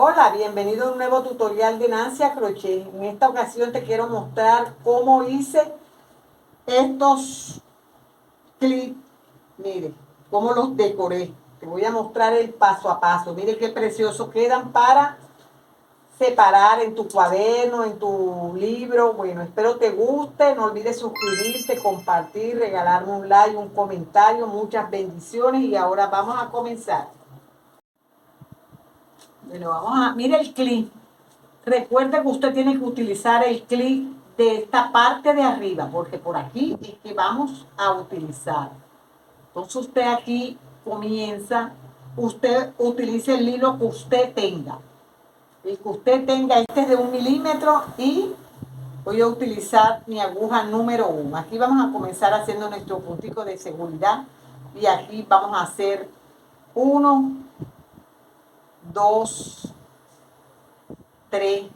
Hola, bienvenido a un nuevo tutorial de Nancy a Crochet. En esta ocasión te quiero mostrar cómo hice estos clips. Mire, cómo los decoré. Te voy a mostrar el paso a paso. Mire qué precioso quedan para separar en tu cuaderno, en tu libro. Bueno, espero te guste. No olvides suscribirte, compartir, regalarme un like, un comentario. Muchas bendiciones y ahora vamos a comenzar. Bueno, mire el clip. Recuerde que usted tiene que utilizar el clip de esta parte de arriba, porque por aquí es que vamos a utilizar. Entonces usted aquí comienza, usted utilice el hilo que usted tenga. El que usted tenga, este es de 1 milímetro y voy a utilizar mi aguja número 1. Aquí vamos a comenzar haciendo nuestro puntico de seguridad y aquí vamos a hacer 1, 2, 3,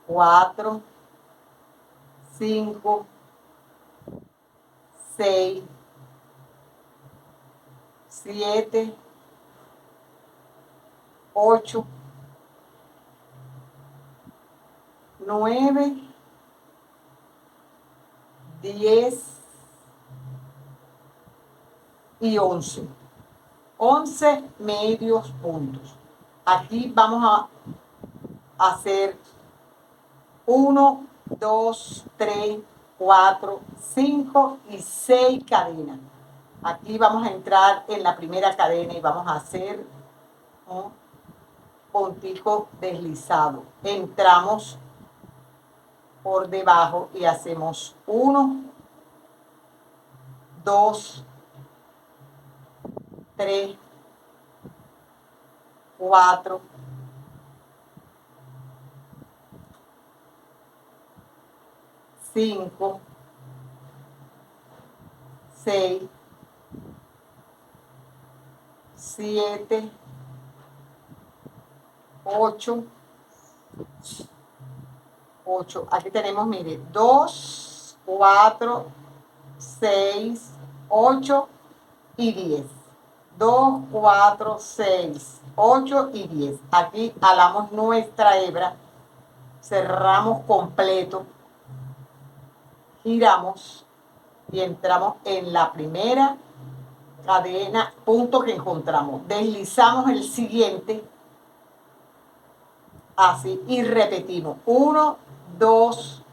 4, 5, 6, 7, 8, 9, 10 y 11. 11 medios puntos. Aquí vamos a hacer 1, 2, 3, 4, 5 y 6 cadenas. Aquí vamos a entrar en la primera cadena y vamos a hacer un puntico deslizado. Entramos por debajo y hacemos 1, 2, 3, 4, 5, 6, 7, 8. Aquí tenemos, mire, 2, 4, 6, 8 y 10. 2, 4, 6, 8 y 10. Aquí alamos nuestra hebra, cerramos completo, giramos y entramos en la primera cadena, punto que encontramos. Deslizamos el siguiente, así, y repetimos. 1, 2,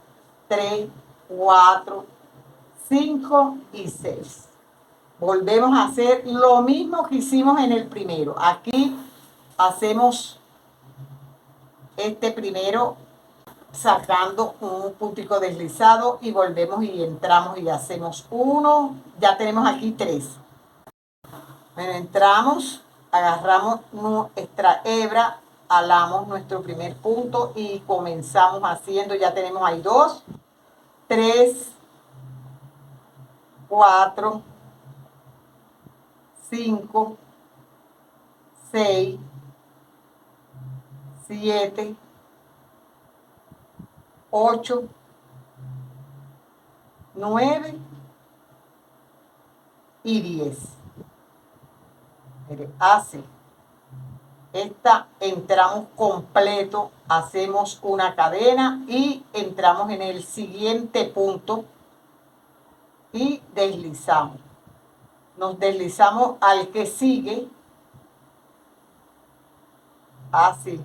3, 4, 5 y 6. Volvemos a hacer lo mismo que hicimos en el primero. Aquí hacemos este primero sacando un puntico deslizado y volvemos y entramos y hacemos 1. Ya tenemos aquí 3. Bueno, entramos, agarramos nuestra hebra, alamos nuestro primer punto y comenzamos haciendo, ya tenemos ahí 2, 3, 4, 5, 6, 7, 8, 9 y 10. Mire, así. Esta entramos completo, hacemos una cadena y entramos en el siguiente punto y deslizamos. Nos deslizamos al que sigue, así.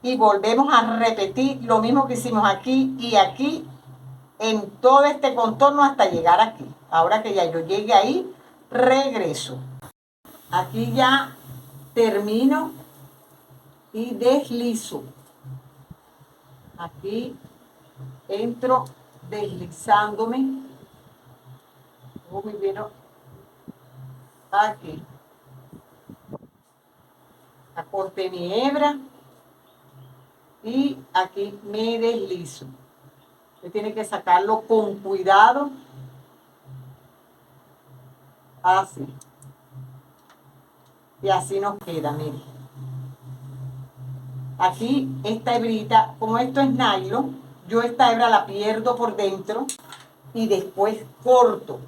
Y volvemos a repetir lo mismo que hicimos aquí y aquí en todo este contorno hasta llegar aquí. Ahora que ya yo llegue ahí, regreso. Aquí ya termino y deslizo. Aquí entro deslizándome. Muy bien. Aquí. Acorté mi hebra y aquí me deslizo. Usted tiene que sacarlo con cuidado. Así. Y así nos queda, mire. Aquí esta hebrita, como esto es nylon, yo esta hebra la pierdo por dentro y después corto.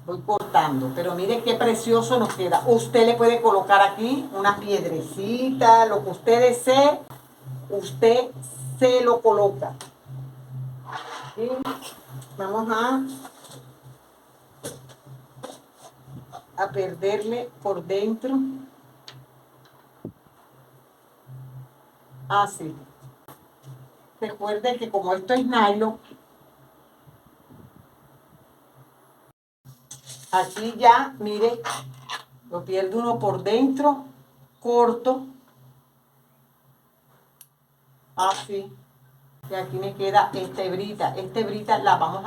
voy cortando, pero mire qué precioso nos queda. Usted le puede colocar aquí una piedrecita, lo que usted desee, usted se lo coloca. Y vamos a perderle por dentro. Así. Recuerde que como esto es nylon, aquí ya, mire, lo pierde uno por dentro, corto, así. Y aquí me queda esta hebrita. Esta hebrita la vamos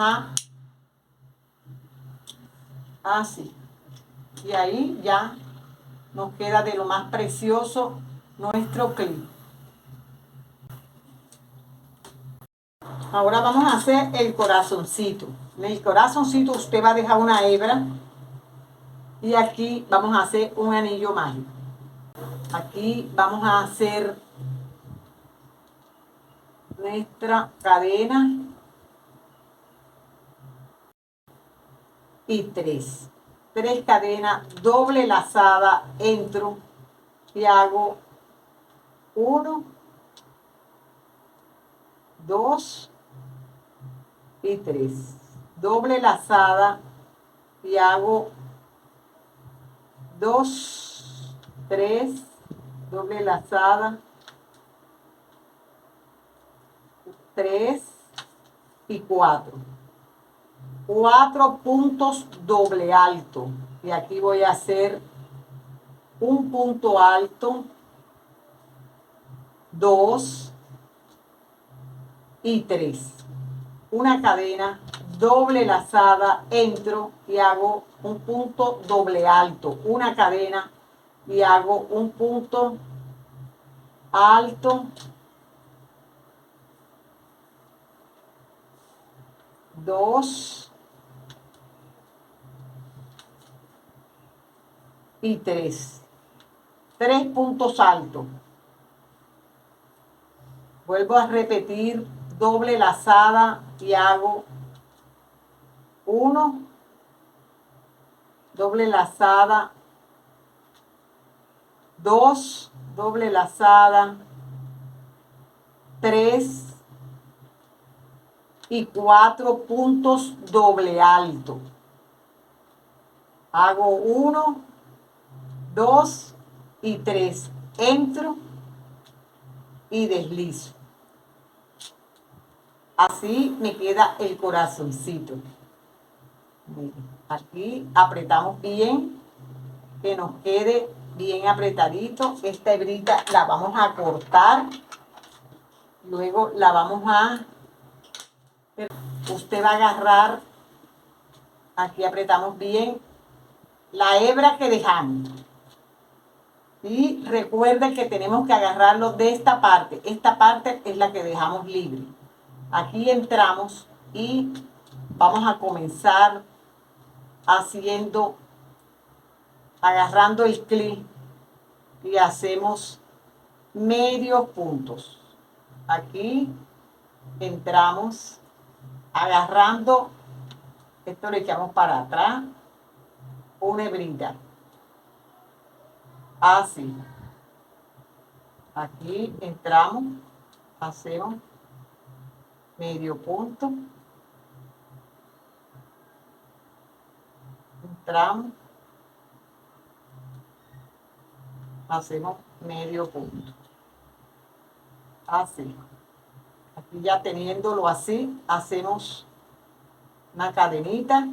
así. Y ahí ya nos queda de lo más precioso nuestro clip. Ahora vamos a hacer el corazoncito. En el corazoncito usted va a dejar una hebra y aquí vamos a hacer un anillo mágico. Aquí vamos a hacer nuestra cadena y tres cadenas doble lazada, entro y hago 1, 2 y 3, doble lazada y hago 2, 3, doble lazada, 3 y 4 puntos doble alto, y aquí voy a hacer un punto alto, 2 y 3, una cadena doble lazada, entro y hago un punto doble alto, una cadena y hago un punto alto, 2 y 3 puntos altos. Vuelvo a repetir, doble lazada y hago 1, doble lazada, 2, doble lazada, 3 y 4 puntos doble alto. Hago 1, 2 y 3, entro y deslizo. Así me queda el corazoncito. Aquí apretamos bien, que nos quede bien apretadito. Esta hebrita la vamos a cortar, luego la vamos usted va a agarrar, aquí apretamos bien la hebra que dejamos. Y recuerden que tenemos que agarrarlo de esta parte. Esta parte es la que dejamos libre. Aquí entramos y vamos a comenzar haciendo, agarrando el clip y hacemos medios puntos. Aquí entramos agarrando, esto lo echamos para atrás, una hebrita. Así. Aquí entramos, hacemos medio punto, entramos, hacemos medio punto. Así. Aquí ya teniéndolo así, hacemos una cadenita,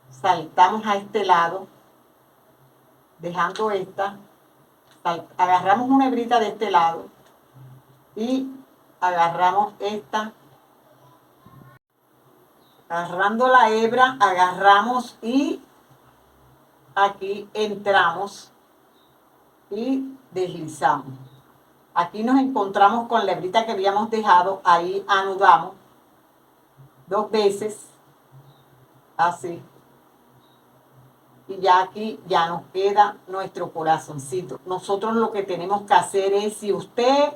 saltamos a este lado, dejando esta, agarramos una hebrita de este lado y agarramos esta, agarrando la hebra, agarramos y aquí entramos y deslizamos. Aquí nos encontramos con la hebrita que habíamos dejado, ahí anudamos 2 veces, así. Y ya aquí ya nos queda nuestro corazoncito. Nosotros lo que tenemos que hacer es, si usted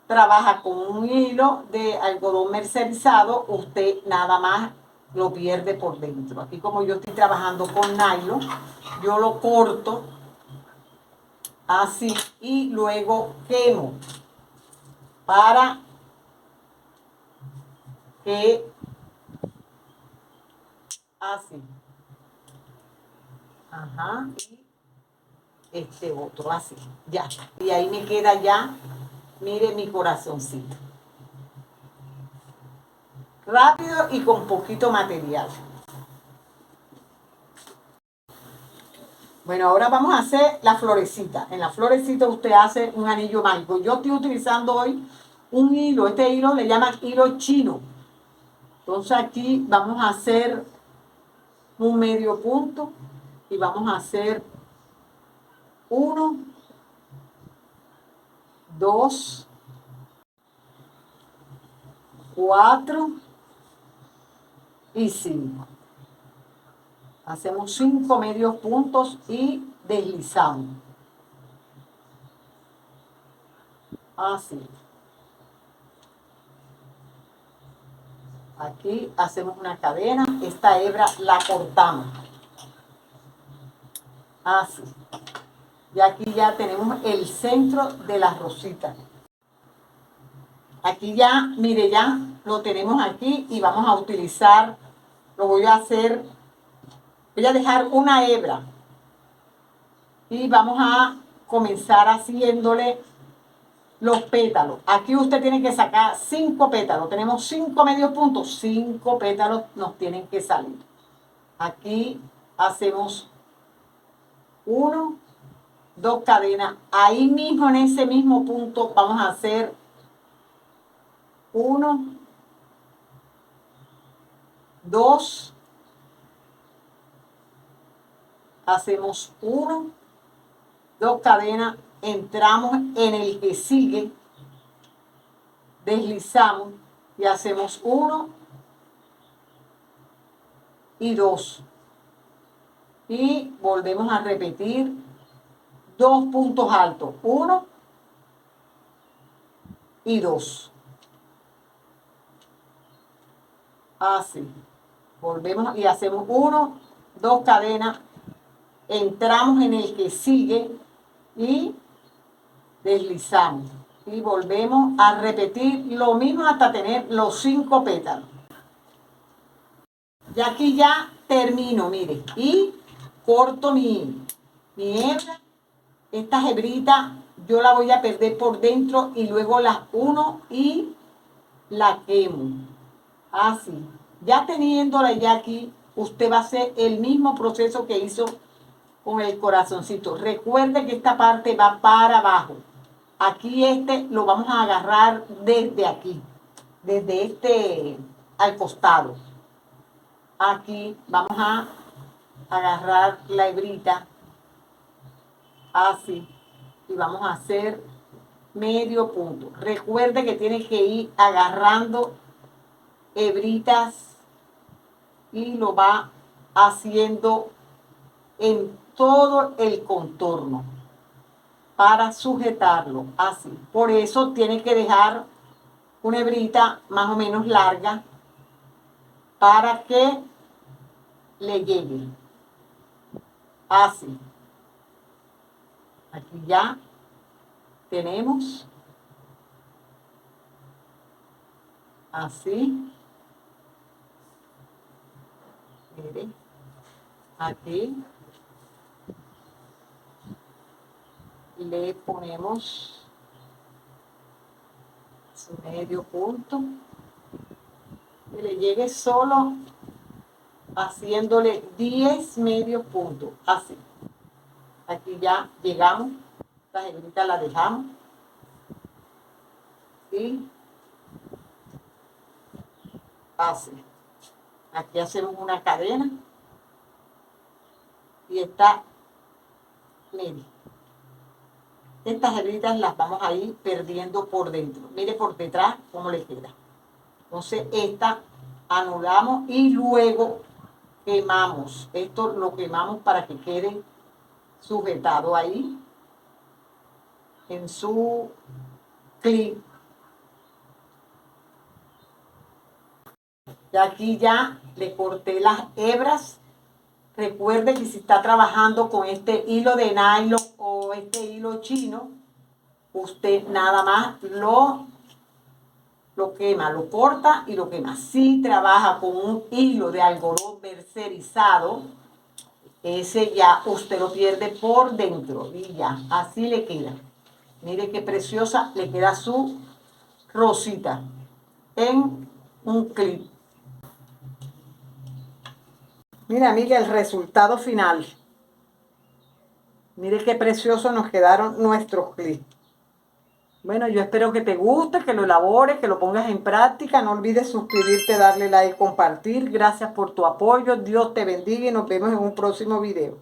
trabaja con un hilo de algodón mercerizado, usted nada más lo pierde por dentro. Aquí como yo estoy trabajando con nylon, yo lo corto así y luego quemo para que así. Ajá. Y este otro así. Ya. Y ahí me queda ya, mire mi corazoncito. Rápido y con poquito material. Bueno, ahora vamos a hacer la florecita. En la florecita usted hace un anillo mágico. Yo estoy utilizando hoy un hilo. Este hilo le llaman hilo chino. Entonces aquí vamos a hacer un medio punto y vamos a hacer 1, 2, 4 y 5. Hacemos 5 medios puntos y deslizamos. Así. Aquí hacemos una cadena. Esta hebra la cortamos. Así. Y aquí ya tenemos el centro de la rosita. Aquí ya, mire, ya lo tenemos aquí y vamos a utilizar, lo voy a hacer, voy a dejar una hebra y vamos a comenzar haciéndole los pétalos. Aquí usted tiene que sacar 5 pétalos. Tenemos 5 medios puntos, 5 pétalos nos tienen que salir. Aquí hacemos 1, 2 cadenas. Ahí mismo, en ese mismo punto, vamos a hacer 1, 2, hacemos 1, 2 cadenas, entramos en el que sigue, deslizamos y hacemos 1 y 2. Y volvemos a repetir 2 puntos altos, 1 y 2. Así. Volvemos y hacemos 1, 2 cadenas, entramos en el que sigue y deslizamos. Y volvemos a repetir lo mismo hasta tener los 5 pétalos. Y aquí ya termino, mire, y corto mi hebra. Esta hebrita yo la voy a perder por dentro y luego las uno y la quemo. Así. Ya teniéndola ya aquí, usted va a hacer el mismo proceso que hizo con el corazoncito. Recuerde que esta parte va para abajo. Aquí este lo vamos a agarrar desde aquí, desde este al costado. Aquí vamos a agarrar la hebrita así y vamos a hacer medio punto. Recuerde que tiene que ir agarrando hebritas y lo va haciendo en todo el contorno para sujetarlo así. Por eso tiene que dejar una hebrita más o menos larga para que le llegue así. Aquí ya tenemos así. Mire, aquí le ponemos su medio punto y le llegue solo haciéndole 10 medios puntos, así. Aquí ya llegamos, las hebritas las dejamos y así. Aquí hacemos una cadena y está, mire, estas hebritas las vamos a ir perdiendo por dentro. Mire por detrás cómo le queda. Entonces esta anulamos y luego quemamos. Esto lo quemamos para que quede sujetado ahí en su clip. Y aquí ya le corté las hebras. Recuerde que si está trabajando con este hilo de nylon o este hilo chino, usted nada más lo quema, lo corta y lo quema. Si trabaja con un hilo de algodón mercerizado, ese ya usted lo pierde por dentro y ya, así le queda. Mire qué preciosa le queda su rosita en un clip. Mira, amiga, el resultado final. Mire qué precioso nos quedaron nuestros clips. Bueno, yo espero que te guste, que lo elabores, que lo pongas en práctica. No olvides suscribirte, darle like, compartir. Gracias por tu apoyo. Dios te bendiga y nos vemos en un próximo video.